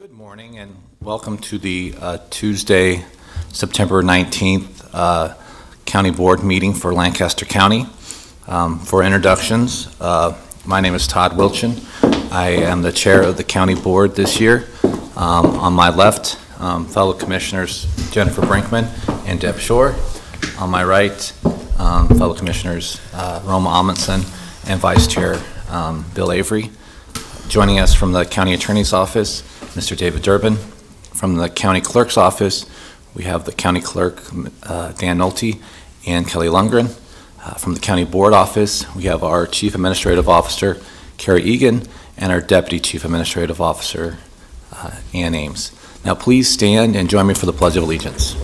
Good morning and welcome to the Tuesday, September 19th County Board meeting for Lancaster County. For introductions, my name is Todd Wilchin. I am the chair of the County Board this year. On my left, fellow commissioners Jennifer Brinkman and Deb Shore. On my right, fellow commissioners Roma Amundsen and Vice Chair Bill Avery. Joining us from the County Attorney's Office, Mr. David Durbin. From the County Clerk's Office, we have the County Clerk, Dan Nolte, and Kelly Lundgren. From the County Board Office, we have our Chief Administrative Officer, Carrie Egan, and our Deputy Chief Administrative Officer, Ann Ames. Now please stand and join me for the Pledge of Allegiance.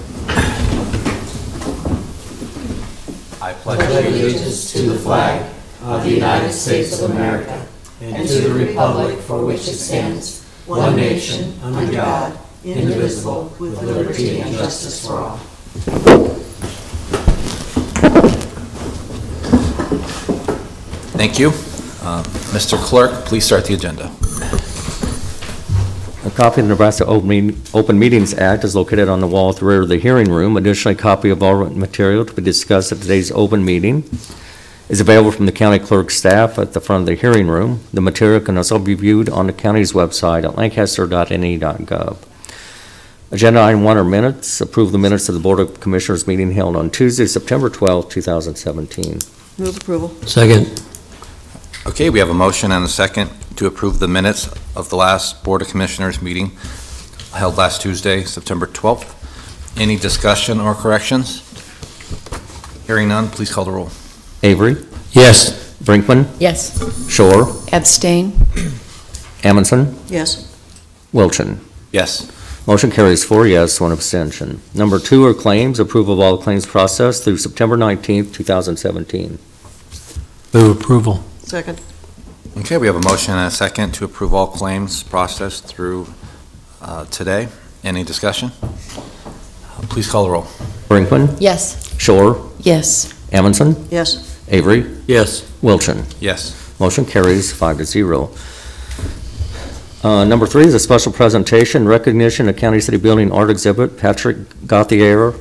I pledge allegiance to the flag of the United States of America and to the republic for which it stands, one nation, under God, indivisible, with liberty and justice for all. Thank you. Mr. Clerk, please start the agenda. A copy of the Nebraska Open Meetings Act is located on the wall at the rear of the hearing room. Additionally, a copy of all written material to be discussed at today's open meeting is available from the county clerk staff at the front of the hearing room. The material can also be viewed on the county's website at lancaster.ne.gov. Agenda item 1 are minutes. Approve the minutes of the Board of Commissioners meeting held on Tuesday, September 12, 2017. Move approval. Second. Okay, we have a motion and a second to approve the minutes of the last Board of Commissioners meeting held last Tuesday, September 12th. Any discussion or corrections? Hearing none, please call the roll. Avery? Yes. Brinkman? Yes. Shore? Abstain. Amundsen? Yes. Wilchin? Yes. Motion carries 4 yes, 1 abstention. Number 2 are claims. Approval of all claims processed through September 19th, 2017. Move approval. Second. Okay, we have a motion and a second to approve all claims processed through today. Any discussion? Please call the roll. Brinkman? Yes. Shore? Yes. Amundsen? Yes. Avery? Yes. Wilchin? Yes. Motion carries 5-0. Number 3 is a special presentation, recognition of County City Building Art Exhibit, Patrick Gauthier.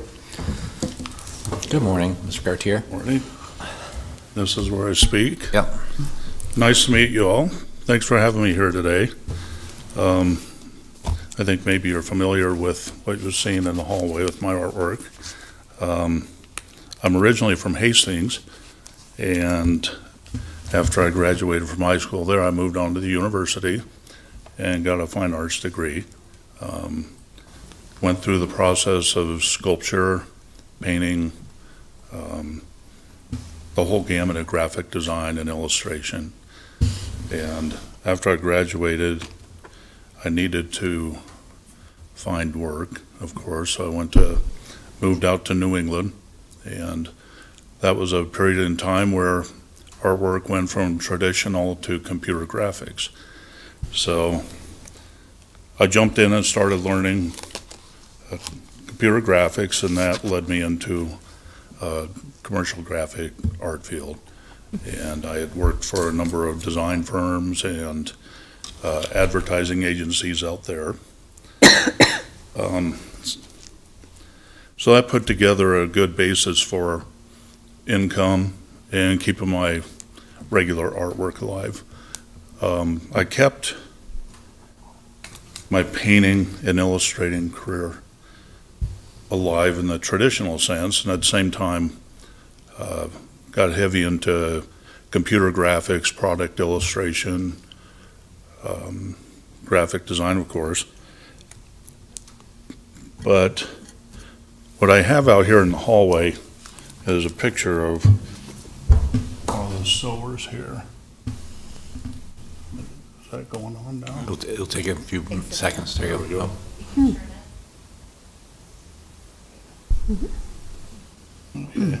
Good morning, Mr. Gautier. Morning. This is where I speak. Yep. Nice to meet you all. Thanks for having me here today. I think maybe you're familiar with what you're seeing in the hallway with my artwork. I'm originally from Hastings, and after I graduated from high school there, I moved on to the university and got a fine arts degree. Went through the process of sculpture, painting, the whole gamut of graphic design and illustration. And after I graduated, I needed to find work, of course, so I moved out to New England, and that was a period in time where artwork went from traditional to computer graphics. So I jumped in and started learning computer graphics, and that led me into commercial graphic art field. And I had worked for a number of design firms and advertising agencies out there. So that put together a good basis for income and keeping my regular artwork alive. I kept my painting and illustrating career alive in the traditional sense, and at the same time got heavy into computer graphics, product illustration, graphic design, of course. But what I have out here in the hallway is a picture of all the sewers here. Is that going on now? It'll take a few seconds. There you go. Okay.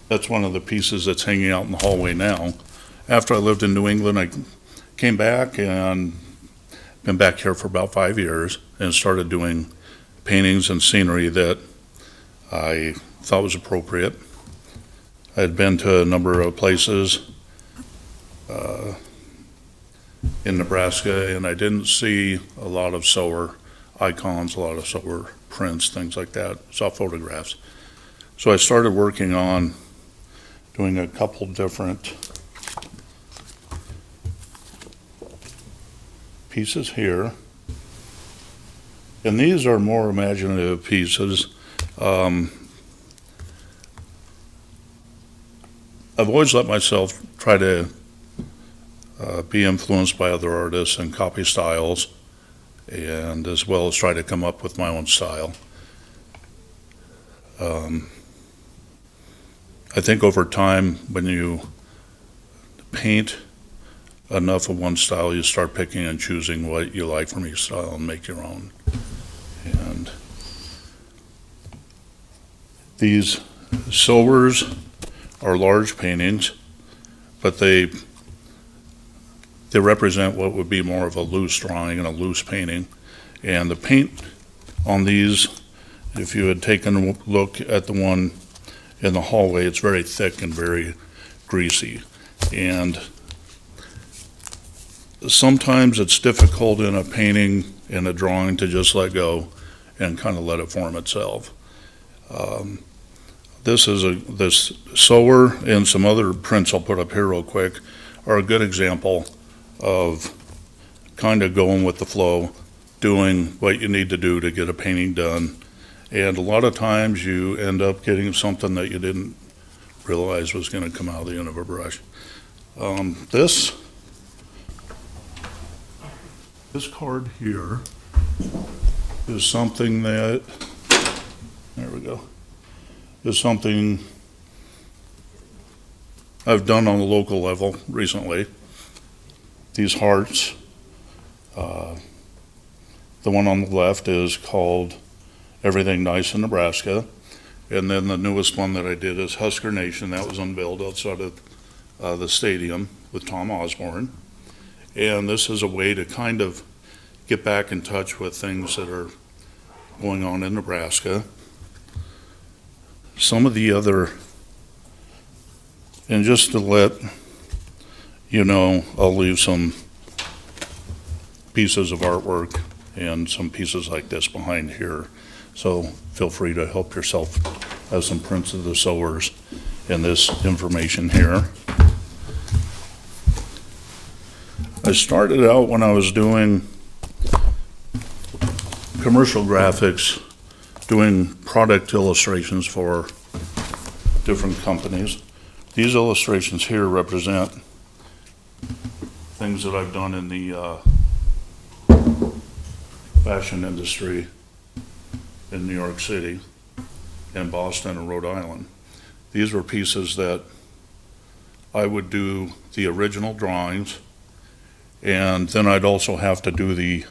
That's one of the pieces that's hanging out in the hallway now. After I lived in New England, I came back and been back here for about 5 years and started doing paintings and scenery that I thought was appropriate. I had been to a number of places in Nebraska, and I didn't see a lot of sower icons, a lot of sower prints, things like that. Saw photographs. So I started working on doing a couple different pieces here. And these are more imaginative pieces. I've always let myself try to be influenced by other artists and copy styles, and as well as try to come up with my own style. I think over time, when you paint enough of one style, you start picking and choosing what you like from each style and make your own. And these sowers are large paintings, but they represent what would be more of a loose drawing and a loose painting. And the paint on these, if you had taken a look at the one in the hallway, it's very thick and very greasy. And sometimes it's difficult in a painting, in a drawing, to just let go and kind of let it form itself. This sower and some other prints I'll put up here real quick are a good example of kind of going with the flow, doing what you need to do to get a painting done. And a lot of times you end up getting something that you didn't realize was going to come out of the end of a brush. This card here is something that, there we go, is something I've done on the local level recently. These hearts, the one on the left is called Everything Nice in Nebraska, and then the newest one that I did is Husker Nation. That was unveiled outside of the stadium with Tom Osborne. And this is a way to kind of get back in touch with things that are going on in Nebraska. Some of the other, and just to let you know, I'll leave some pieces of artwork and some pieces like this behind here. So feel free to help yourself as some prints of the sowers and this information here. I started out when I was doing commercial graphics, doing product illustrations for different companies. These illustrations here represent things that I've done in the fashion industry in New York City and Boston and Rhode Island. These were pieces that I would do the original drawings, and then I'd also have to do the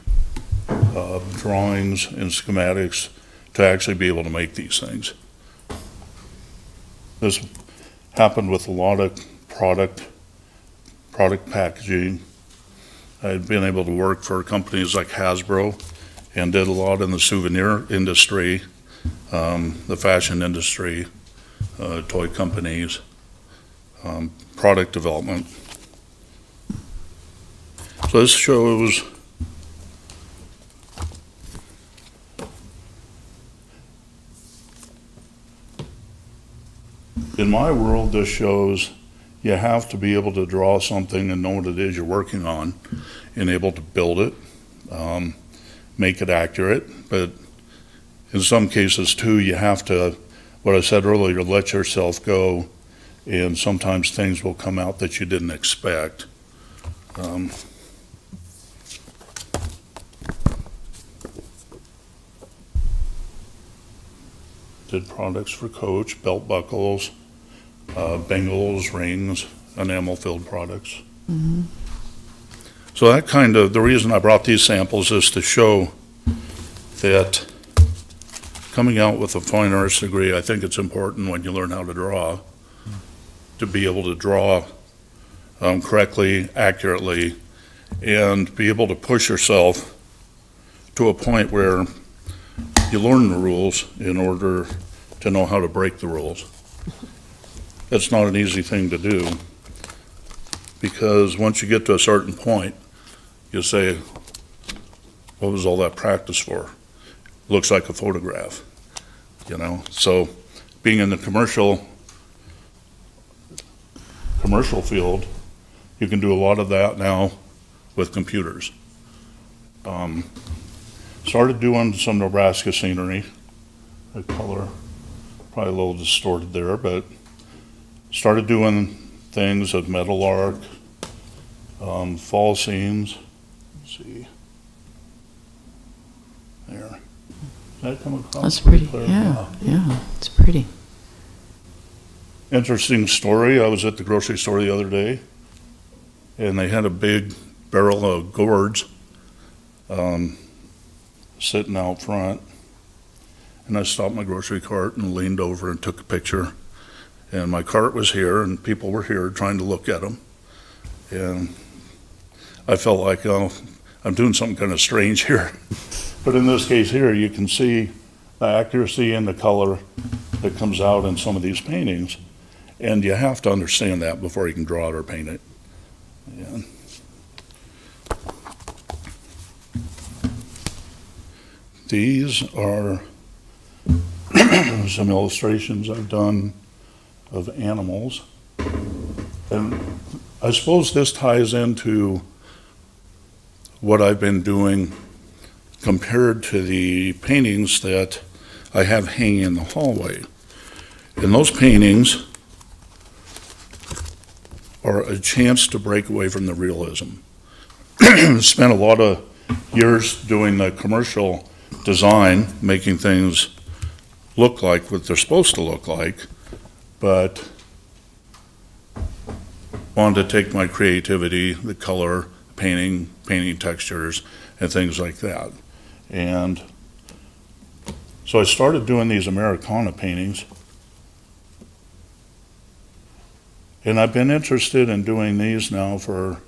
drawings and schematics to actually be able to make these things. This happened with a lot of product packaging. I'd been able to work for companies like Hasbro and did a lot in the souvenir industry, the fashion industry, toy companies, product development. So this shows in my world, this shows you have to be able to draw something and know what it is you're working on and able to build it, make it accurate. But in some cases too, you have to, what I said earlier, let yourself go, and sometimes things will come out that you didn't expect. Did products for Coach, belt buckles, bangles, rings, enamel-filled products. Mm-hmm. So that kind of, the reason I brought these samples is to show that coming out with a fine arts degree, I think it's important when you learn how to draw, to be able to draw correctly, accurately, and be able to push yourself to a point where you learn the rules in order to know how to break the rules. It's not an easy thing to do, because once you get to a certain point, you say, what was all that practice for? Looks like a photograph, you know? So being in the commercial field, you can do a lot of that now with computers. Started doing some Nebraska scenery. The color, probably a little distorted there, but started doing things of metal arc, fall scenes. Let's see. There. Does that come across? That's pretty, clear? yeah, it's pretty. Interesting story. I was at the grocery store the other day, and they had a big barrel of gourds sitting out front. And I stopped my grocery cart and leaned over and took a picture. And my cart was here, and people were here trying to look at them. And I felt like, oh, I'm doing something kind of strange here. But in this case here, you can see the accuracy and the color that comes out in some of these paintings. And you have to understand that before you can draw it or paint it. Yeah. These are some illustrations I've done of animals. And I suppose this ties into what I've been doing compared to the paintings that I have hanging in the hallway. And those paintings are a chance to break away from the realism. Spent a lot of years doing the commercial design, making things look like what they're supposed to look like, but wanted to take my creativity, the color, painting textures, and things like that. And so I started doing these Americana paintings, and I've been interested in doing these now for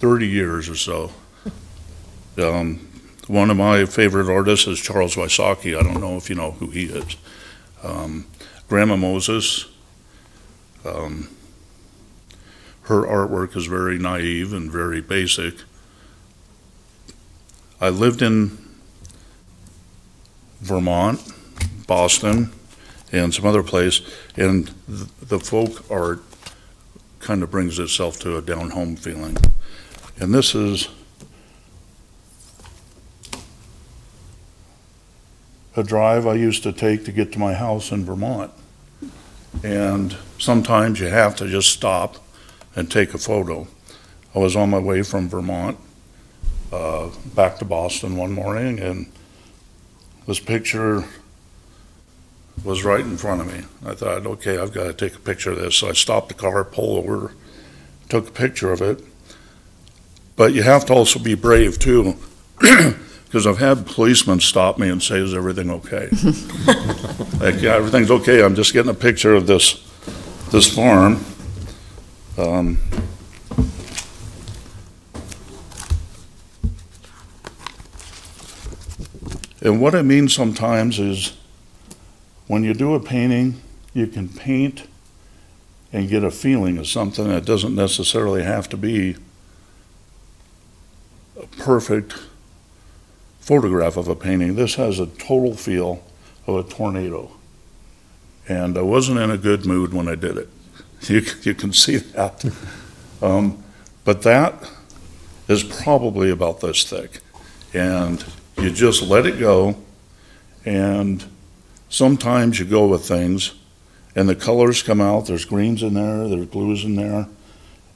30 years or so. One of my favorite artists is Charles Wysocki. I don't know if you know who he is. Grandma Moses, her artwork is very naive and very basic. I lived in Vermont, Boston, and some other place, and the folk art kind of brings itself to a down-home feeling. And this is a drive I used to take to get to my house in Vermont. And sometimes you have to just stop and take a photo. I was on my way from Vermont back to Boston one morning, and this picture was right in front of me. I thought, okay, I've got to take a picture of this. So I stopped the car, pulled over, took a picture of it. But you have to also be brave too, because I've had policemen stop me and say, is everything okay? Like, yeah, everything's okay. I'm just getting a picture of this farm. And what I mean sometimes is when you do a painting, you can paint and get a feeling of something that doesn't necessarily have to be a perfect photograph of a painting. This has a total feel of a tornado. And I wasn't in a good mood when I did it. You can see that. But that is probably about this thick. And you just let it go. And sometimes you go with things and the colors come out. There's greens in there, there's blues in there.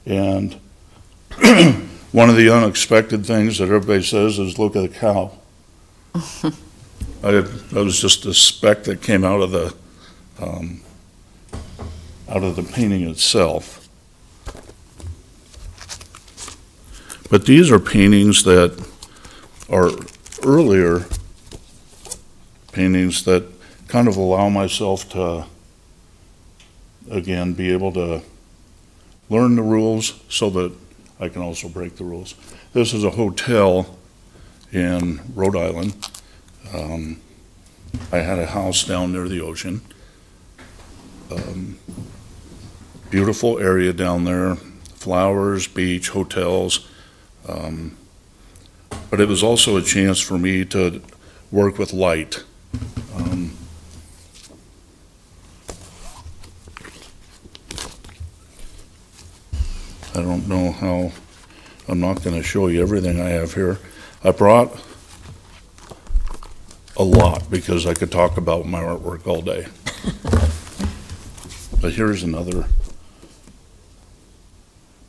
And one of the unexpected things that everybody says is, look at the cow. That was just a speck that came out of the painting itself. But these are paintings that are earlier paintings that kind of allow myself to, again, be able to learn the rules so that I can also break the rules. This is a hotel in Rhode Island. I had a house down near the ocean. Beautiful area down there, flowers, beach, hotels. But it was also a chance for me to work with light. I don't know how, I'm not going to show you everything I have here. I brought a lot because I could talk about my artwork all day. But here's another.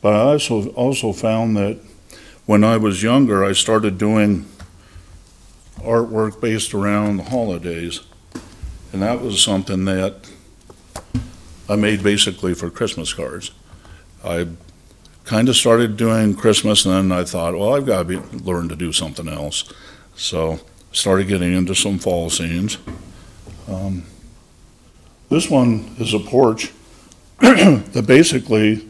But I also found that when I was younger, I started doing artwork based around the holidays. And that was something that I made basically for Christmas cards. I kind of started doing Christmas, and then I thought, well, I've got to learn to do something else. So started getting into some fall scenes. This one is a porch that basically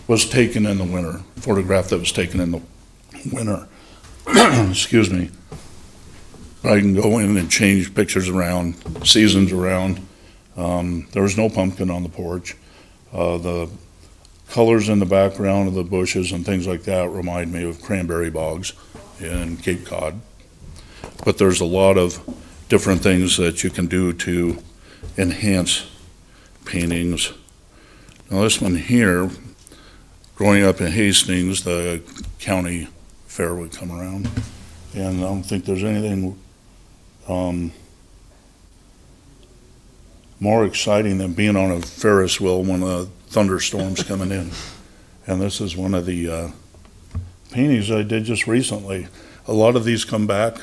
was taken in the winter, photograph that was taken in the winter. Excuse me. I can go in and change pictures around, seasons around. There was no pumpkin on the porch. The colors in the background of the bushes and things like that remind me of cranberry bogs in Cape Cod. But there's a lot of different things that you can do to enhance paintings. Now this one here, growing up in Hastings, the county fair would come around, and I don't think there's anything more exciting than being on a Ferris wheel when a thunderstorm's coming in. And this is one of the paintings I did just recently. A lot of these come back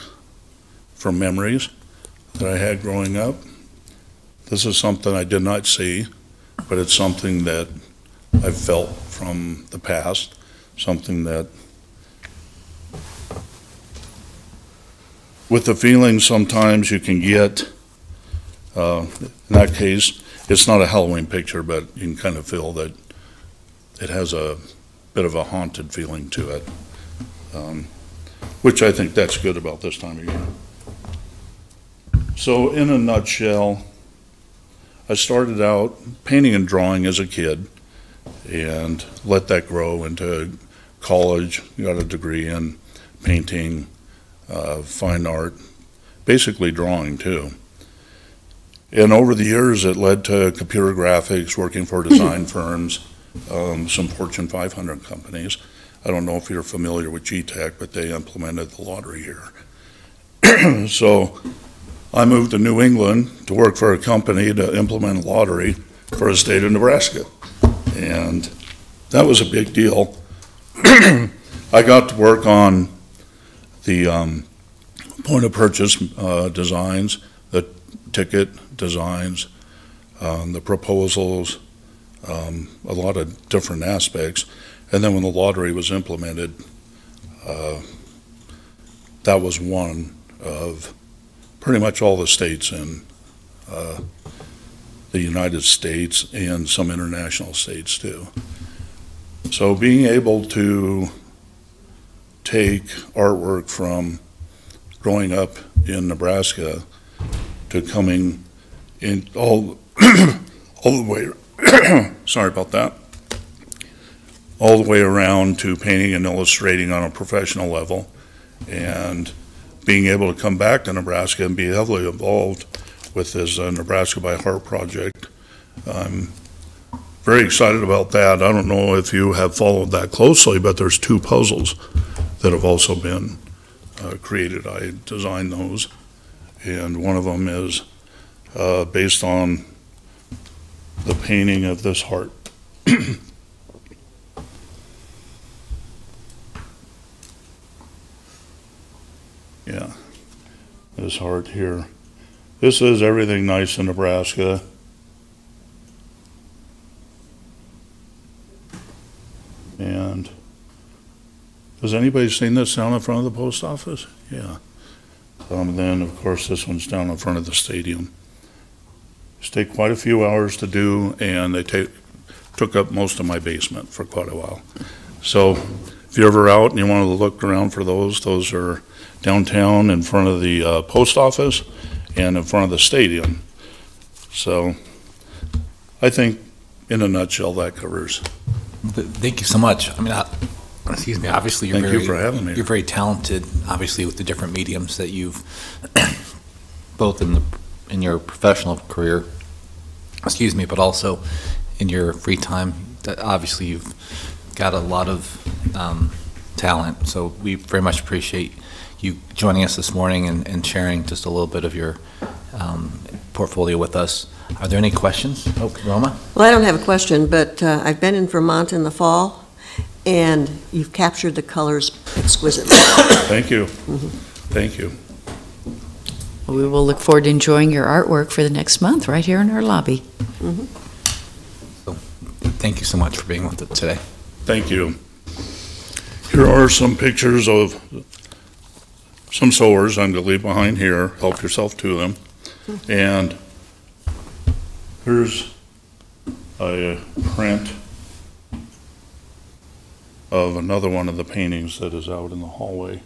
from memories that I had growing up. This is something I did not see, but it's something that I felt from the past, something that, with the feeling sometimes you can get, in that case, it's not a Halloween picture, but you can kind of feel that it has a bit of a haunted feeling to it, which I think that's good about this time of year. So in a nutshell, I started out painting and drawing as a kid and let that grow into college, got a degree in painting, fine art, basically drawing too. And over the years, it led to computer graphics, working for design firms, some Fortune 500 companies. I don't know if you're familiar with G-Tech, but they implemented the lottery here. So I moved to New England to work for a company to implement a lottery for the state of Nebraska. And that was a big deal. I got to work on the point of purchase designs, the ticket designs, the proposals, a lot of different aspects. And then when the lottery was implemented, that was one of pretty much all the states in the United States and some international states too. So being able to take artwork from growing up in Nebraska to coming in all the way, sorry about that, all the way around to painting and illustrating on a professional level, and being able to come back to Nebraska and be heavily involved with this Nebraska by Heart project. I'm very excited about that. I don't know if you have followed that closely, but there's 2 puzzles that have also been created. I designed those, and one of them is based on the painting of this heart. Yeah, this heart here. This is everything nice in Nebraska. And has anybody seen this down in front of the post office? Yeah. Then, of course, this one's down in front of the stadium. These take quite a few hours to do, and they took up most of my basement for quite a while. So if you're ever out and you want to look around for those are downtown in front of the post office and in front of the stadium. So I think in a nutshell, that covers. Thank you so much. I mean, excuse me, obviously you're Thank you for having me. You're very talented, obviously, with the different mediums that you've, both in your professional career, excuse me, but also in your free time. That obviously you've got a lot of talent, so we very much appreciate you joining us this morning and sharing just a little bit of your portfolio with us. Are there any questions? Oh, Roma? Well, I don't have a question, but I've been in Vermont in the fall, and you've captured the colors exquisitely. Thank you. Thank you. We will look forward to enjoying your artwork for the next month right here in our lobby. So, thank you so much for being with us today. Thank you. Here are some pictures of some sewers I'm going to leave behind here. Help yourself to them. And here's a print of another one of the paintings that is out in the hallway.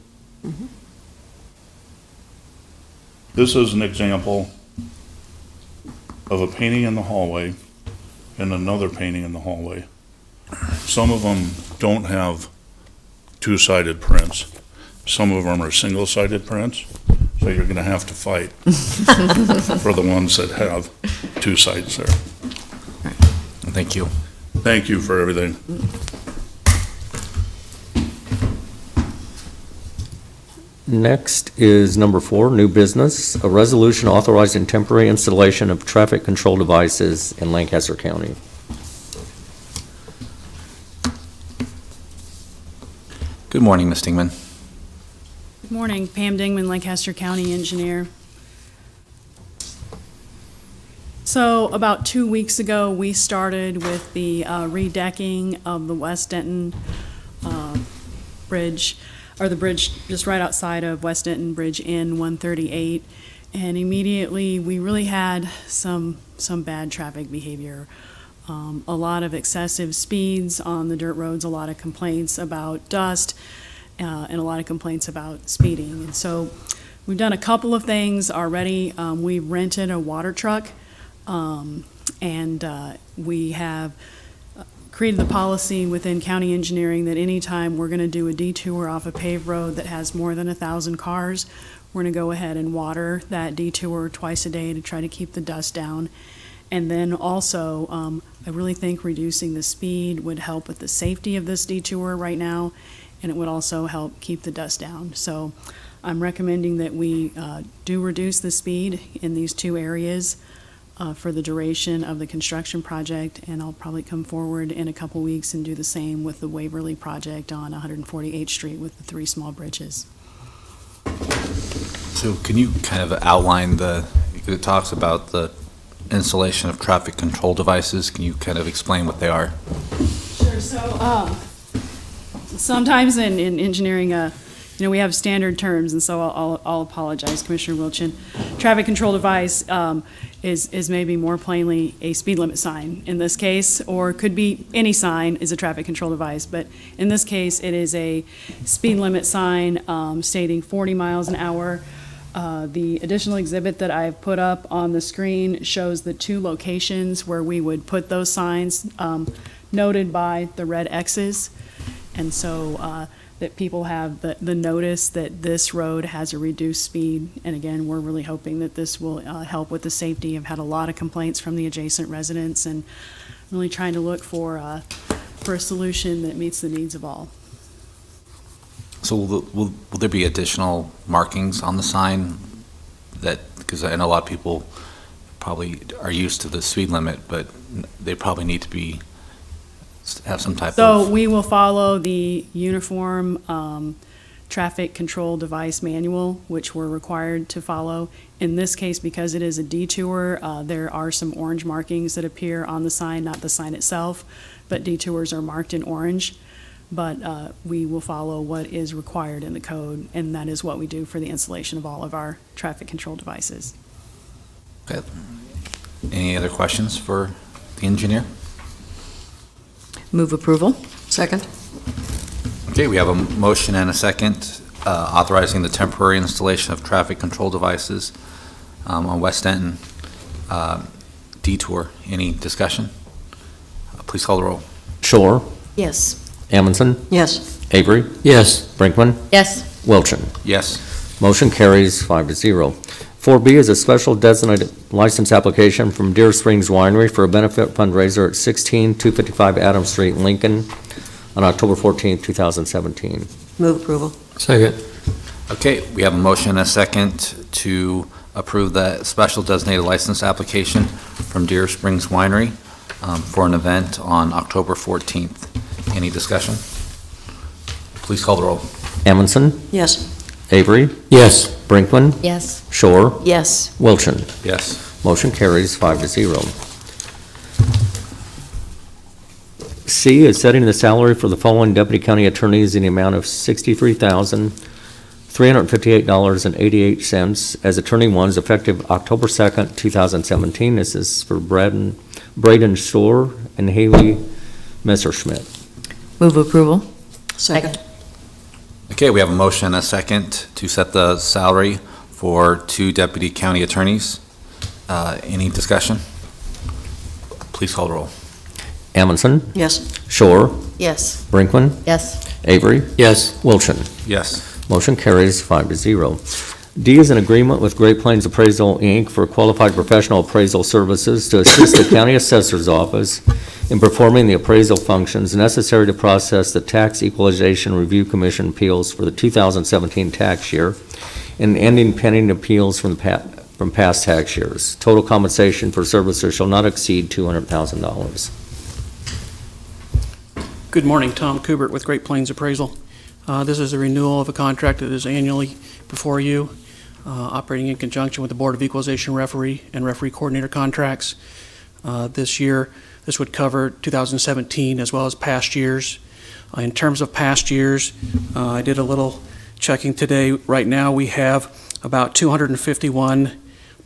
This is an example of a painting in the hallway and another painting in the hallway. Some of them don't have two-sided prints. Some of them are single-sided prints, so you're going to have to fight for the ones that have two sides there. Thank you. Thank you for everything. Next is number 4, new business, a resolution authorizing temporary installation of traffic control devices in Lancaster County. Good morning, Ms. Dingman. Good morning, Pam Dingman, Lancaster County Engineer. So about 2 weeks ago, we started with the redecking of the West Denton Bridge, or the bridge just right outside of West Denton Bridge in 138. And immediately, we really had some bad traffic behavior. A lot of excessive speeds on the dirt roads, a lot of complaints about dust, and a lot of complaints about speeding. And so we've done a couple of things already. We've rented a water truck, and we have created the policy within county engineering that anytime we're going to do a detour off a paved road that has more than 1,000 cars, we're going to go ahead and water that detour twice a day to try to keep the dust down. And then also, I really think reducing the speed would help with the safety of this detour right now, and it would also help keep the dust down. So I'm recommending that we do reduce the speed in these two areas for the duration of the construction project, and I'll probably come forward in a couple weeks and do the same with the Waverly project on 148th Street with the 3 small bridges. So can you kind of outline it talks about the installation of traffic control devices. Can you kind of explain what they are? Sure. So sometimes in engineering, we have standard terms, and so I'll apologize, Commissioner Wilchin. Traffic control device is maybe more plainly a speed limit sign in this case, or could be any sign is a traffic control device, but in this case it is a speed limit sign stating 40 miles an hour. The additional exhibit that I've put up on the screen shows the 2 locations where we would put those signs noted by the red X's, and so that people have the notice that this road has a reduced speed. And again, we're really hoping that this will help with the safety. I've had a lot of complaints from the adjacent residents, and really trying to look for a solution that meets the needs of all. So will there be additional markings on the sign because I know a lot of people probably are used to the speed limit, but they probably need to have some type of... So we will follow the uniform traffic control device manual, which we're required to follow. In this case, because it is a detour, there are some orange markings that appear on the sign, not the sign itself, but detours are marked in orange. But we will follow what is required in the code, and that is what we do for the installation of all of our traffic control devices. Okay. Any other questions for the engineer? Move approval. Second? Okay, we have a motion and a second authorizing the temporary installation of traffic control devices on West Denton detour. Any discussion? Please call the roll. Shore, Yes. Amundson, Yes. Avery, Yes. Brinkman, Yes. Wilchin. Yes. Motion carries 5-0. 4B is a special designated license application from Deer Springs Winery for a benefit fundraiser at 16255 Adams Street, Lincoln, on October 14, 2017. Move approval. Second. Okay, we have a motion and a second to approve the special designated license application from Deer Springs Winery for an event on October 14th. Any discussion? Please call the roll. Amundson, Yes. Avery, Yes. Brinkman, Yes. Shore, Yes. Wilchin. Yes. Motion carries 5-0. C is setting the salary for the following deputy county attorneys in the amount of $63,358.88 as attorney ones effective October 2nd, 2017. This is for Braden Shore and Haley Messerschmidt. Move approval. Second. Okay, we have a motion and a second to set the salary for 2 deputy county attorneys. Any discussion? Please call the roll. Amundson, Yes. Shore, Yes. Brinkman, Yes. Avery, Yes. Wilchin. Yes. Motion carries 5-0. D is an agreement with Great Plains Appraisal, Inc. for qualified professional appraisal services to assist the county assessor's office in performing the appraisal functions necessary to process the Tax Equalization Review Commission appeals for the 2017 tax year and ending pending appeals from past tax years. Total compensation for services shall not exceed $200,000. Good morning, Tom Kubert with Great Plains Appraisal. This is a renewal of a contract that is annually before you, operating in conjunction with the Board of Equalization referee and referee coordinator contracts. This year, this would cover 2017 as well as past years. In terms of past years, I did a little checking today. Right now, we have about 251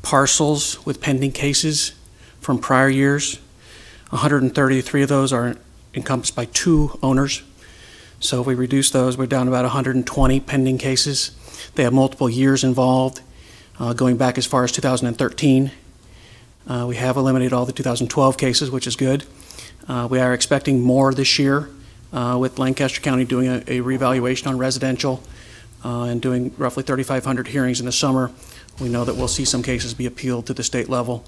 parcels with pending cases from prior years. 133 of those are encompassed by 2 owners. So if we reduce those, we're down to about 120 pending cases. They have multiple years involved, going back as far as 2013. We have eliminated all the 2012 cases, which is good. We are expecting more this year with Lancaster County doing a revaluation on residential and doing roughly 3,500 hearings in the summer. We know that we'll see some cases be appealed to the state level,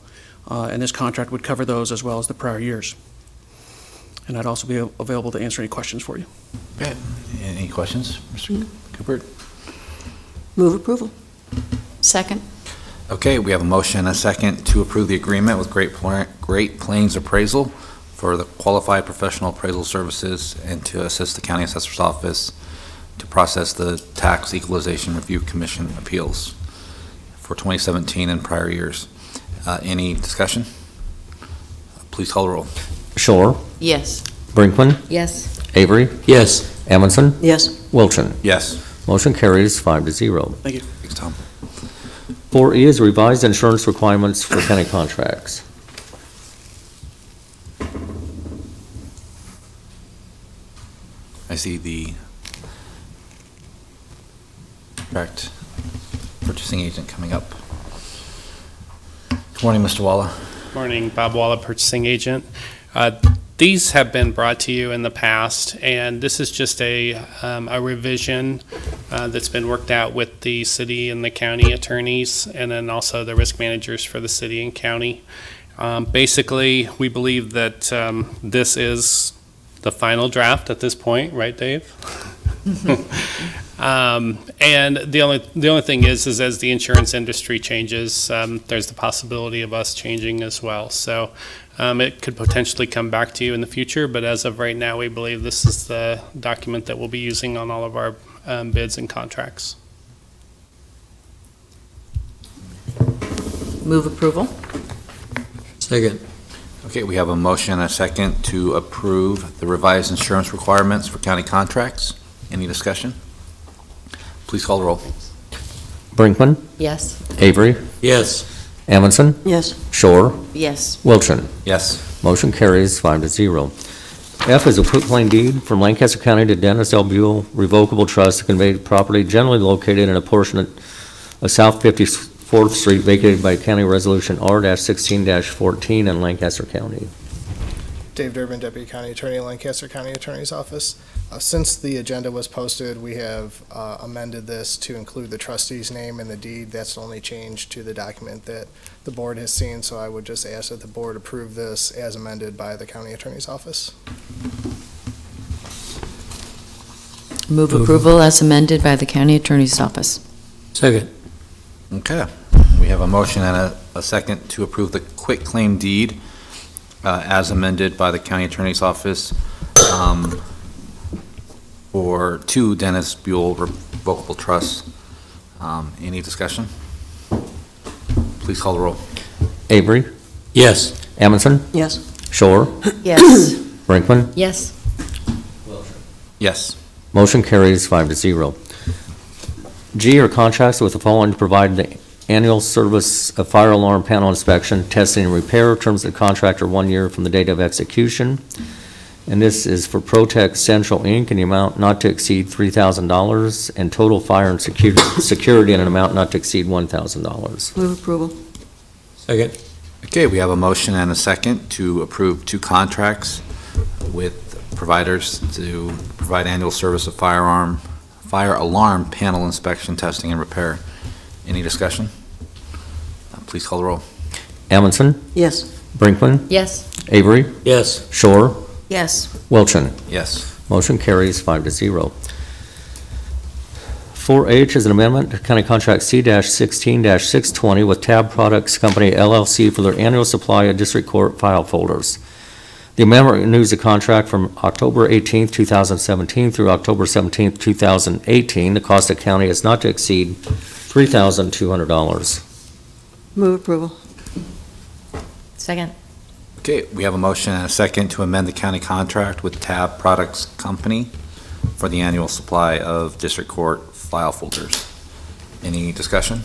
and this contract would cover those as well as the prior years. And I'd also be available to answer any questions for you. Okay. Any questions, Mr. Cooper? Move approval. Second. Okay, we have a motion and a second to approve the agreement with Great Plains Appraisal for the qualified professional appraisal services and to assist the county assessor's office to process the Tax Equalization Review Commission appeals for 2017 and prior years. Any discussion? Please call the roll. Shore, Yes. Brinkman, Yes. Avery, Yes. Amundson, Yes. Wilchin. Yes. Motion carries 5-0. Thank you. Thanks, Tom. 4E is revised insurance requirements for county contracts. I see the contract purchasing agent coming up. Good morning, Mr. Walla. Morning, Bob Walla, purchasing agent. These have been brought to you in the past, and this is just a revision that's been worked out with the city and the county attorneys, and then also the risk managers for the city and county. Basically, we believe that this is the final draft at this point, right, Dave? And the only thing is as the insurance industry changes, there's the possibility of us changing as well. So it could potentially come back to you in the future, but as of right now, we believe this is the document that we'll be using on all of our bids and contracts. Move approval. Second. Okay, we have a motion and a second to approve the revised insurance requirements for county contracts. Any discussion? Please call the roll. Brinkman, Yes. Avery, Yes. Amundson, Yes. Shore, Yes. Wilchin. Yes. Motion carries 5-0. F is a quitclaim deed from Lancaster County to Dennis L. Buell Revocable Trust to convey property generally located in a portion of South 54th Street vacated by County Resolution R-16-14 in Lancaster County. Dave Durbin, Deputy County Attorney, Lancaster County Attorney's Office. Since the agenda was posted, we have amended this to include the trustee's name in the deed. That's the only change to the document that the board has seen, so I would just ask that the board approve this as amended by the County Attorney's Office. Move approval as amended by the County Attorney's Office. Second. Okay. We have a motion and a second to approve the quitclaim deed as amended by the County Attorney's Office for 2 Dennis Buell Revocable Trusts. Any discussion? Please call the roll. Avery, Yes. Amundson, Yes. Shore, Yes. Brinkman. Yes. Yes. Motion carries 5-0. G are contracts with the following to provide the annual service of fire alarm panel inspection, testing, and repair. Terms of the contract are 1 year from the date of execution. And this is for Protect Central, Inc. in the amount not to exceed $3,000 and total fire and security in an amount not to exceed $1,000. Move approval. Second. Okay, we have a motion and a second to approve 2 contracts with providers to provide annual service of fire alarm panel inspection, testing, and repair. Any discussion? Please call the roll. Amundson, Yes. Brinkman, Yes. Avery, Yes. Shore, Yes. Wilchin. Yes. Motion carries 5-0. 4H is an amendment to County Contract C-16-620 with Tab Products Company LLC for their annual supply of district court file folders. The amendment renews the contract from October 18th, 2017 through October 17th, 2018. The cost of county is not to exceed $3,200. Move approval. Second. Okay, we have a motion and a second to amend the county contract with Tab Products Company for the annual supply of district court file folders. Any discussion?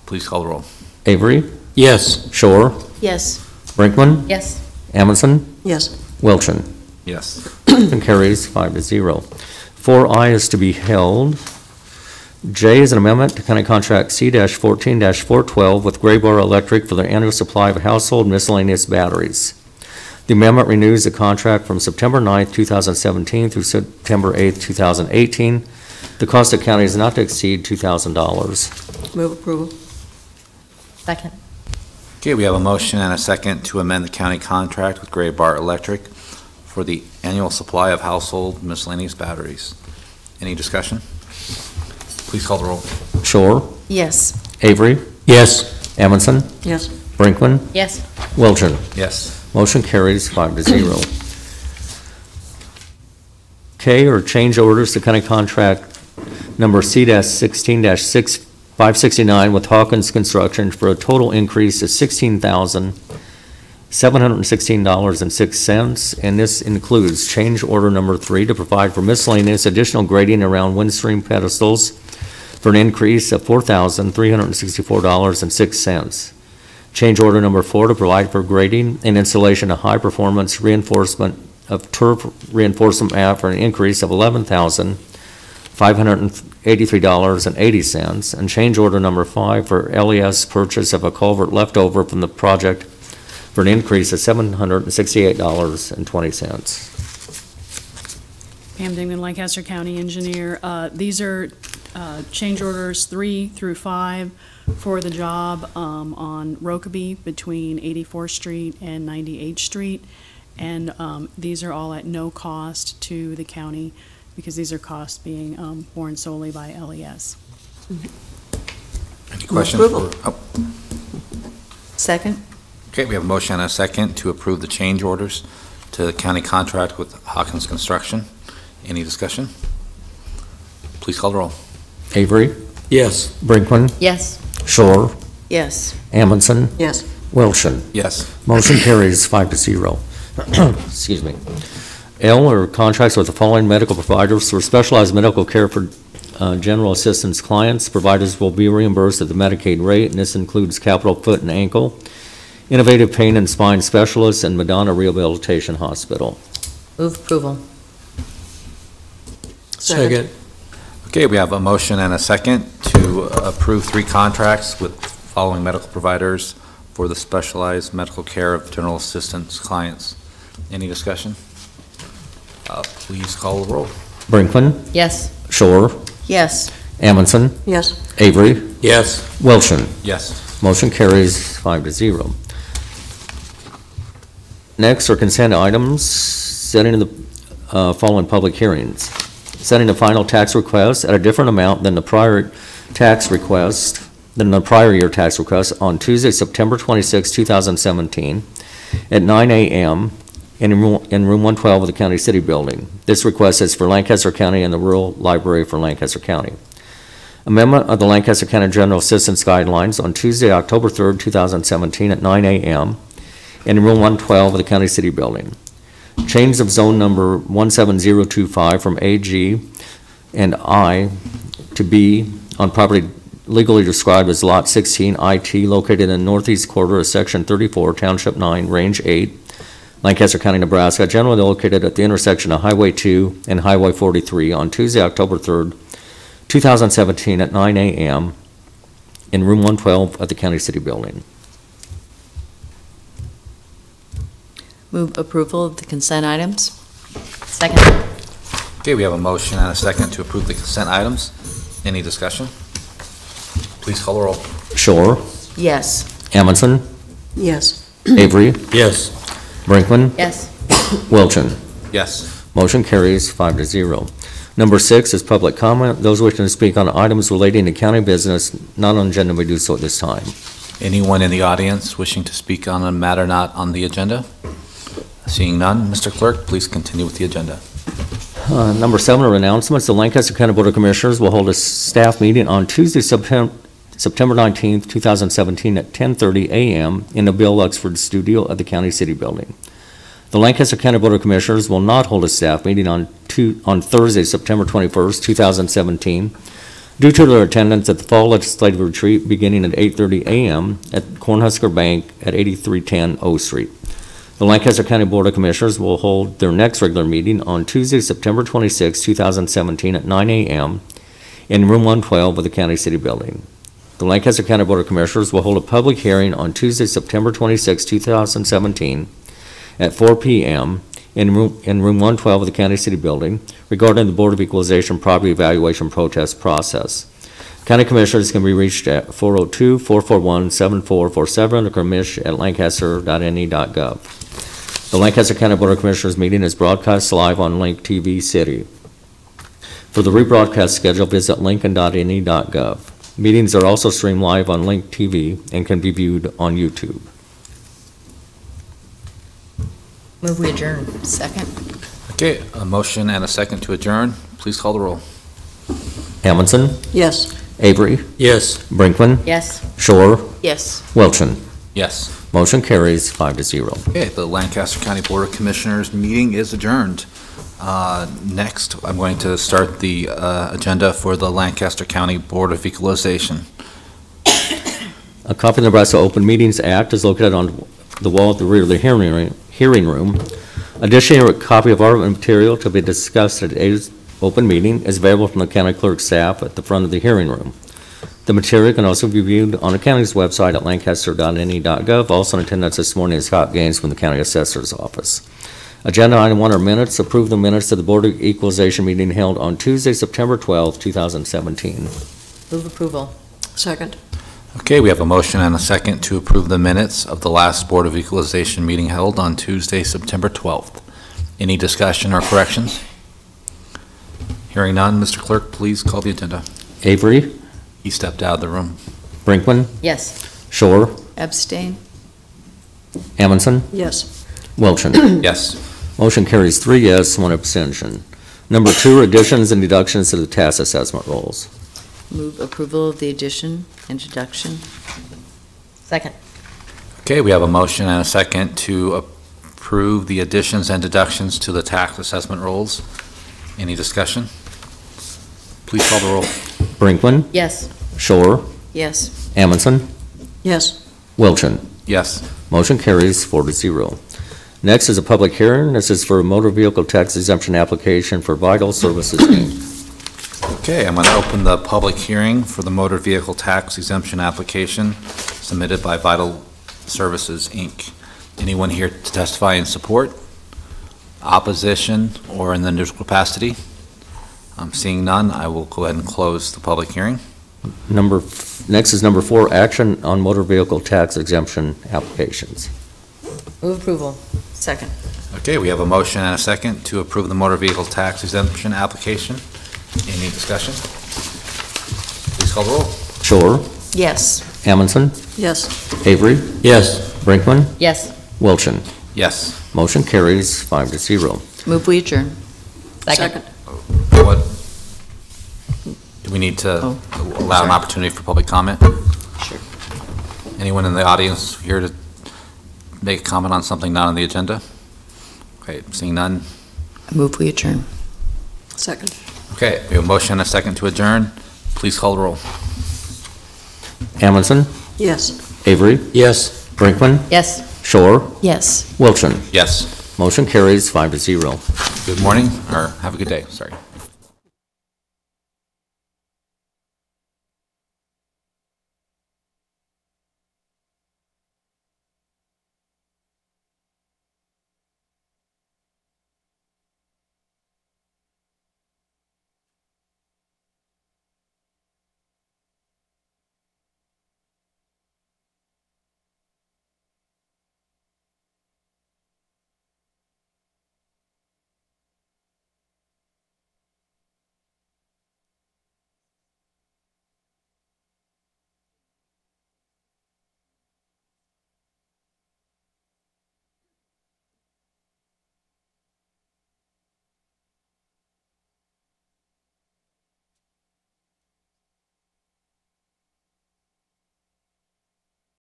Please call the roll. Avery, Yes. Shore, Yes. Brinkman, Yes. Amundson, Yes. Wilchin. Yes. Motion carries 5-0. 4I is to be held. J is an amendment to County Contract C-14-412 with Graybar Electric for their annual supply of household miscellaneous batteries. The amendment renews the contract from September 9th, 2017 through September 8th, 2018. The cost of county is not to exceed $2,000. Move approval. Second. Okay, we have a motion and a second to amend the county contract with Graybar Electric for the annual supply of household miscellaneous batteries. Any discussion? Please call the roll. Shore, Yes. Avery, Yes. Amundson, Yes. Brinkman, Yes. Wilchin. Yes. Motion carries 5-0. K are change orders to county contract number C-16-569 with Hawkins Construction for a total increase of $16,716.06, and this includes change order number 3 to provide for miscellaneous additional grading around windstream pedestals for an increase of $4,364.06. Change order number 4 to provide for grading and installation of high-performance reinforcement of turf reinforcement mat for an increase of $11,583.80, and change order number 5 for LES purchase of a culvert left over from the project for an increase of $768.20. Pam Dingman, Lancaster County Engineer. These are change orders 3 through 5 for the job on Rokeby between 84th Street and 98th Street. And these are all at no cost to the county because these are costs being borne solely by LES. Any questions? Approval. Second. Okay, we have a motion and a second to approve the change orders to the county contract with Hawkins Construction. Any discussion? Please call the roll. Avery, Yes. Brinkman, Yes. Shore, Yes. Amundson, Yes. Wilchin. Yes. Motion carries 5-0. Excuse me. L are contracts with the following medical providers for specialized medical care for general assistance clients. Providers will be reimbursed at the Medicaid rate, and this includes Capital Foot and Ankle, Innovative Pain and Spine Specialists, and Madonna Rehabilitation Hospital. Move approval. Second. Okay, we have a motion and a second to approve 3 contracts with following medical providers for the specialized medical care of general assistance clients. Any discussion? Please call the roll. Brinkman, Yes. Shore, Yes. Amundson, Yes. Avery, Yes. Wilchin. Yes. Motion carries 5-0. Next are consent items, setting the following public hearings. Setting the final tax request at a different amount than the prior year tax request on Tuesday, September 26, 2017, at 9 a.m. in room 112 of the County City Building. This request is for Lancaster County and the Rural Library for Lancaster County. Amendment of the Lancaster County General Assistance Guidelines on Tuesday, October 3rd, 2017 at 9 a.m. in room 112 of the County City Building. Change of zone number 17025 from AG and I to B on property legally described as Lot 16 IT located in the northeast quarter of Section 34, Township 9, Range 8, Lancaster County, Nebraska, generally located at the intersection of Highway 2 and Highway 43 on Tuesday, October 3rd, 2017 at 9 a.m. in room 112 at the County City Building. Move approval of the consent items. Second. Okay, we have a motion and a second to approve the consent items. Any discussion? Please call the roll. Shore, Yes. Amundson, Yes. Avery, Yes. Brinkman, Yes. Wilchin. Yes. Motion carries 5-0. Number 6 is public comment. Those wishing to speak on items relating to county business not on agenda may do so at this time. Anyone in the audience wishing to speak on a matter not on the agenda? Seeing none, Mr. Clerk, please continue with the agenda. Number 7 are announcements. The Lancaster County Board of Commissioners will hold a staff meeting on Tuesday, September 19th, 2017 at 10:30 a.m. in the Bill Luxford Studio at the County City Building. The Lancaster County Board of Commissioners will not hold a staff meeting on Thursday, September 21st, 2017, due to their attendance at the Fall Legislative Retreat beginning at 8:30 a.m. at Cornhusker Bank at 8310 O Street. The Lancaster County Board of Commissioners will hold their next regular meeting on Tuesday, September 26, 2017 at 9 a.m. in room 112 of the County City Building. The Lancaster County Board of Commissioners will hold a public hearing on Tuesday, September 26, 2017 at 4 p.m. in room 112 of the County City Building regarding the Board of Equalization property evaluation protest process. County Commissioners can be reached at 402-441-7447 or commish@lancaster.ne.gov. The Lancaster County Board of Commissioners meeting is broadcast live on Link TV City. For the rebroadcast schedule, visit lincoln.ne.gov. Meetings are also streamed live on Link TV and can be viewed on YouTube. Move we adjourn. Second. Okay, a motion and a second to adjourn. Please call the roll. Amundson, Yes. Avery, Yes. Brinkman, Yes. Shore, Yes. Wilchin. Yes. Motion carries 5-0. Okay, the Lancaster County Board of Commissioners meeting is adjourned. Next, I'm going to start the agenda for the Lancaster County Board of Equalization. A copy of the Nebraska Open Meetings Act is located on the wall at the rear of the hearing room. Additionally, a copy of our material to be discussed at today's open meeting is available from the county clerk staff at the front of the hearing room. The material can also be viewed on the county's website at lancaster.ne.gov. Also in attendance this morning is Scott Gaines from the County Assessor's Office. Agenda item 1 are minutes. Approve the minutes of the Board of Equalization meeting held on Tuesday, September 12, 2017. Move approval. Second. Okay, we have a motion and a second to approve the minutes of the last Board of Equalization meeting held on Tuesday, September 12th. Any discussion or corrections? Hearing none, Mr. Clerk, please call the agenda. Avery, He stepped out of the room. Brinkman, Yes. Shore, Abstain. Amundson, Yes. Wilchin. Yes. Motion carries 3 yes, 1 abstention. Number 2, additions and deductions to the tax assessment rolls. Move approval of the addition and deduction. Second. Okay, we have a motion and a second to approve the additions and deductions to the tax assessment rolls. Any discussion? Please call the roll. Brinkman, Yes. Shore, Yes. Amundson, Yes. Wilchin. Yes. Motion carries 4-0. Next is a public hearing. This is for a motor vehicle tax exemption application for Vital Services, Inc. Okay, I'm going to open the public hearing for the motor vehicle tax exemption application submitted by Vital Services, Inc. Anyone here to testify in support? opposition or in the neutral capacity? Seeing none, I will go ahead and close the public hearing. Next is number 4, action on motor vehicle tax exemption applications. Move approval. Second. Okay, we have a motion and a second to approve the motor vehicle tax exemption application. Any discussion? Please call the roll. Shore, Yes. Amundson, Yes. Avery, Yes. Brinkman, Yes. Wilchin. Yes. Motion carries 5-0. Move we adjourn. Second. What, do we need to Oh, allow an sorry. opportunity for public comment? Sure. Anyone in the audience here to make a comment on something not on the agenda? Okay, seeing none. Move we adjourn. Second. Okay, we have a motion and a second to adjourn. Please call the roll. Amundson, Yes. Avery, Yes. Brinkman, Yes. Shore, Yes. Wilchin. Yes. Motion carries 5-0. Good morning, or have a good day, sorry.